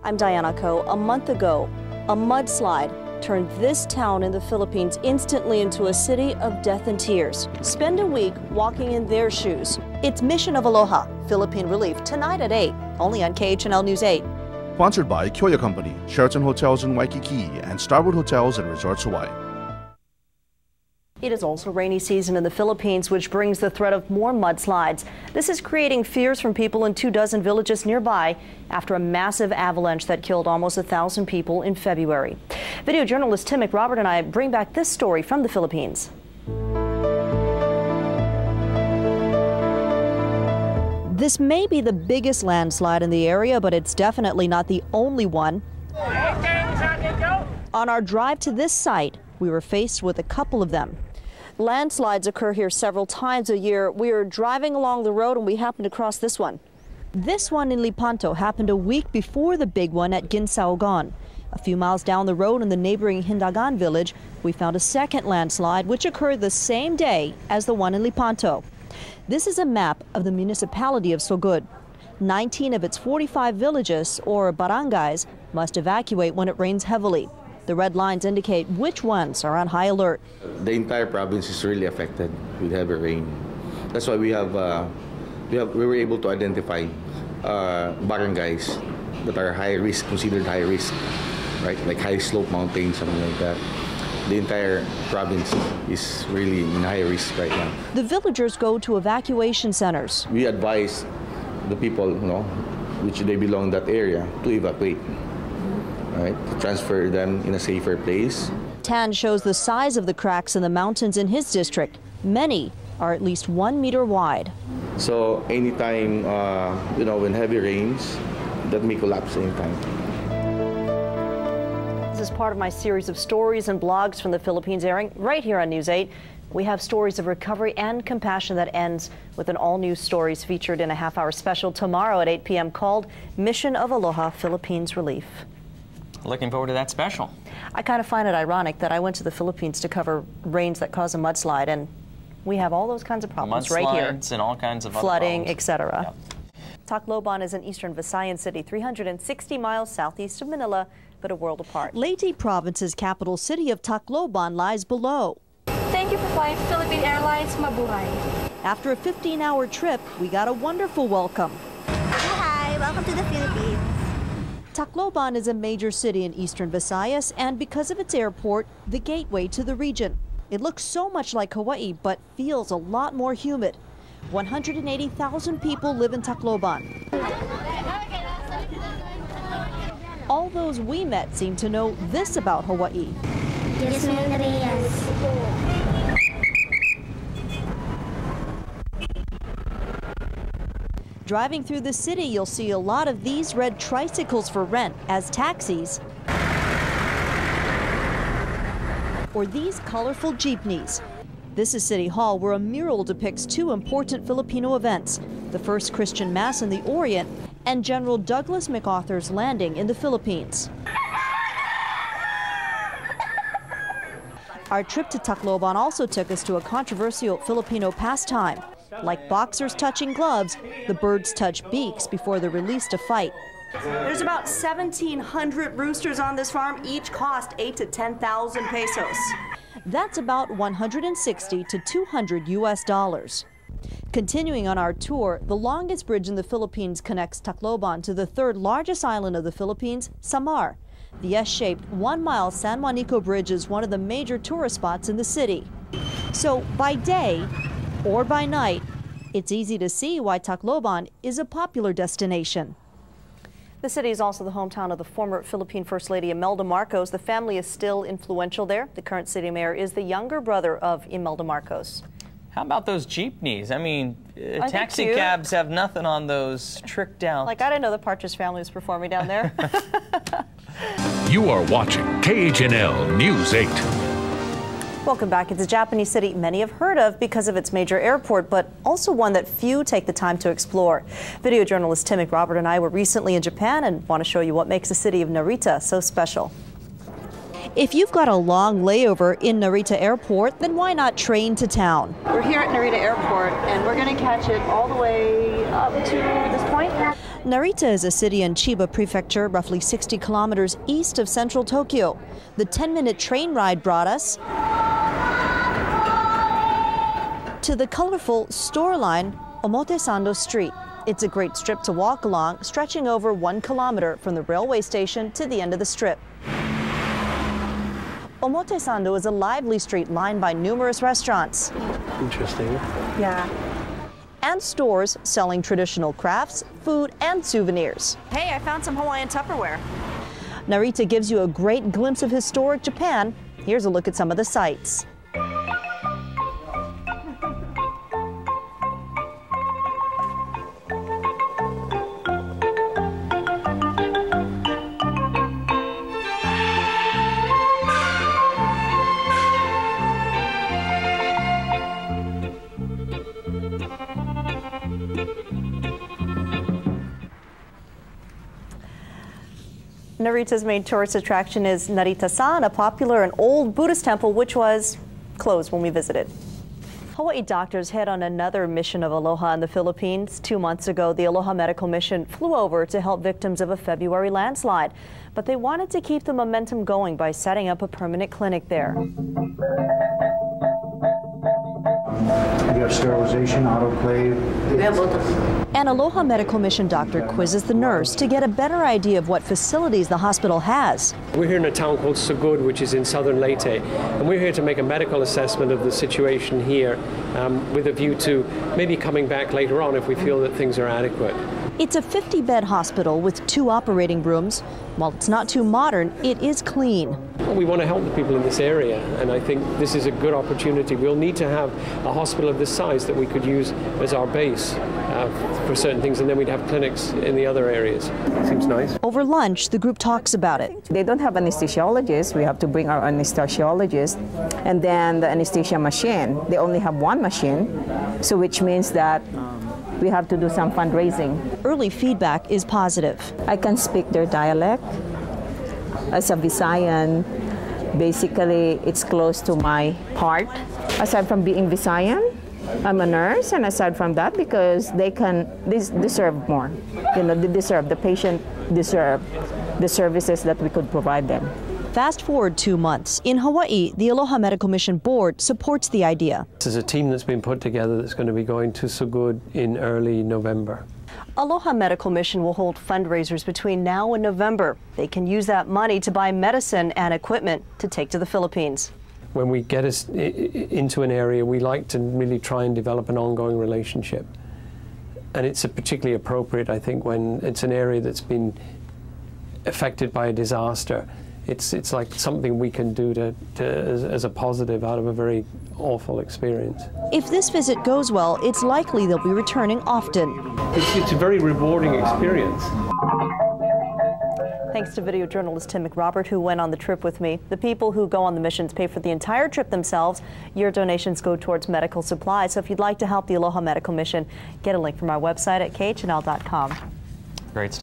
I'm Diane. A month ago, a mudslide turned this town in the Philippines instantly into a city of death and tears. Spend a week walking in their shoes. It's Mission of Aloha, Philippine Relief, tonight at 8, only on KHNL News 8. Sponsored by Kyoya Company, Sheraton Hotels in Waikiki, and Starwood Hotels and Resorts Hawaii. It is also rainy season in the Philippines, which brings the threat of more mudslides. This is creating fears from people in 24 villages nearby after a massive avalanche that killed almost 1,000 people in February. Video journalist Tim McRobert and I bring back this story from the Philippines. This may be the biggest landslide in the area, but it's definitely not the only one. On our drive to this site, we were faced with a couple of them. Landslides occur here several times a year. We were driving along the road and we happened to cross this one. This one in Lepanto happened a week before the big one at Ginsaogon. A few miles down the road in the neighboring Hindagan village, we found a second landslide which occurred the same day as the one in Lepanto. This is a map of the municipality of Sogod. 19 of its 45 villages, or barangays, must evacuate when it rains heavily. The red lines indicate which ones are on high alert. The entire province is really affected with heavy rain. That's why we were able to identify barangays that are high risk, considered high risk, right? Like high slope mountains, something like that. The entire province is really in high risk right now. The villagers go to evacuation centers. We advise the people, which they belong that area, to evacuate. Right, to transfer them in a safer place. Tan shows the size of the cracks in the mountains in his district. Many are at least 1 meter wide. So anytime, when heavy rains, that may collapse anytime. This is part of my series of stories and blogs from the Philippines airing right here on News 8. We have stories of recovery and compassion that ends with an all-new stories featured in a half-hour special tomorrow at 8 p.m. called Mission of Aloha, Philippines Relief. Looking forward to that special. I kind of find it ironic that I went to the Philippines to cover rains that cause a mudslide, and we have all those kinds of problems right here. Mudslides and all kinds of flooding, etc. Yep. Tacloban is an eastern Visayan city, 360 miles southeast of Manila, but a world apart. Leyte Province's capital city of Tacloban lies below. Thank you for flying Philippine Airlines. Mabuhay. After a 15-hour trip, we got a wonderful welcome. Hi, welcome to the Philippines. Tacloban is a major city in eastern Visayas, and because of its airport, the gateway to the region. It looks so much like Hawaii, but feels a lot more humid. 180,000 people live in Tacloban. All those we met seem to know this about Hawaii. Yes, Narita. Driving through the city, you'll see a lot of these red tricycles for rent as taxis, or these colorful jeepneys. This is City Hall, where a mural depicts two important Filipino events, the first Christian Mass in the Orient and General Douglas MacArthur's landing in the Philippines. Our trip to Tacloban also took us to a controversial Filipino pastime. Like boxers touching gloves, the birds touch beaks before they're released to fight. There's about 1,700 roosters on this farm. Each cost 8,000 to 10,000 pesos. That's about 160 to 200 US dollars. Continuing on our tour, the longest bridge in the Philippines connects Tacloban to the third largest island of the Philippines, Samar. The S-shaped 1-mile San Juanico Bridge is one of the major tourist spots in the city. So by day or by night, it's easy to see why Tacloban is a popular destination. The city is also the hometown of the former Philippine First Lady Imelda Marcos. The family is still influential there. The current city mayor is the younger brother of Imelda Marcos. How about those jeepneys? I mean, taxi cabs have nothing on those tricked out. Like, I didn't know the Partridge family was performing down there. You are watching KHNL News 8. Welcome back. It's a Japanese city many have heard of because of its major airport, but also one that few take the time to explore. Video journalist Tim McRobert and I were recently in Japan and want to show you what makes the city of Narita so special. If you've got a long layover in Narita Airport, then why not train to town? We're here at Narita Airport and we're going to catch it all the way up to this point. Narita is a city in Chiba Prefecture, roughly 60 kilometers east of central Tokyo. The 10-minute train ride brought us to the colorful store line Omotesando Street. It's a great strip to walk along, stretching over 1 kilometer from the railway station to the end of the strip. Omotesando is a lively street lined by numerous restaurants. Interesting. Yeah. And stores selling traditional crafts, food, and souvenirs. Hey, I found some Hawaiian Tupperware. Narita gives you a great glimpse of historic Japan. Here's a look at some of the sights. Narita's main tourist attraction is Narita-san, a popular and old Buddhist temple which was closed when we visited. Hawaii doctors head on another mission of Aloha in the Philippines. 2 months ago, the Aloha Medical Mission flew over to help victims of a February landslide, but they wanted to keep the momentum going by setting up a permanent clinic there. We have sterilization, autoclave. We have both of them. An Aloha Medical Mission doctor quizzes the nurse to get a better idea of what facilities the hospital has. We're here in a town called Sugod, which is in southern Leyte, and we're here to make a medical assessment of the situation here with a view to maybe coming back later on if we feel that things are adequate. It's a 50-bed hospital with 2 operating rooms. While it's not too modern, it is clean. Well, we want to help the people in this area, and I think this is a good opportunity. We'll need to have a hospital of this size that we could use as our base for certain things, and then we'd have clinics in the other areas. Seems nice. Over lunch, the group talks about it. They don't have anesthesiologists. We have to bring our anesthesiologist, and then the anesthesia machine. They only have 1 machine, so which means that we have to do some fundraising. Early feedback is positive. I can speak their dialect. As a Visayan, basically it's close to my heart. Aside from being Visayan, I'm a nurse, and aside from that, because they deserve more. You know, the patient deserve the services that we could provide them. Fast forward 2 months. In Hawaii, the Aloha Medical Mission Board supports the idea. This is a team that's been put together that's going to be going to Sugod in early November. Aloha Medical Mission will hold fundraisers between now and November. They can use that money to buy medicine and equipment to take to the Philippines. When we get us into an area, we like to really try and develop an ongoing relationship. And it's particularly appropriate, I think, when it's an area that's been affected by a disaster. It's like something we can do as a positive out of a very awful experience. If this visit goes well, it's likely they'll be returning often. It's a very rewarding experience. Thanks to video journalist Tim McRobert, who went on the trip with me. The people who go on the missions pay for the entire trip themselves. Your donations go towards medical supplies. So if you'd like to help the Aloha Medical Mission, get a link from our website at KHNL.com. Great.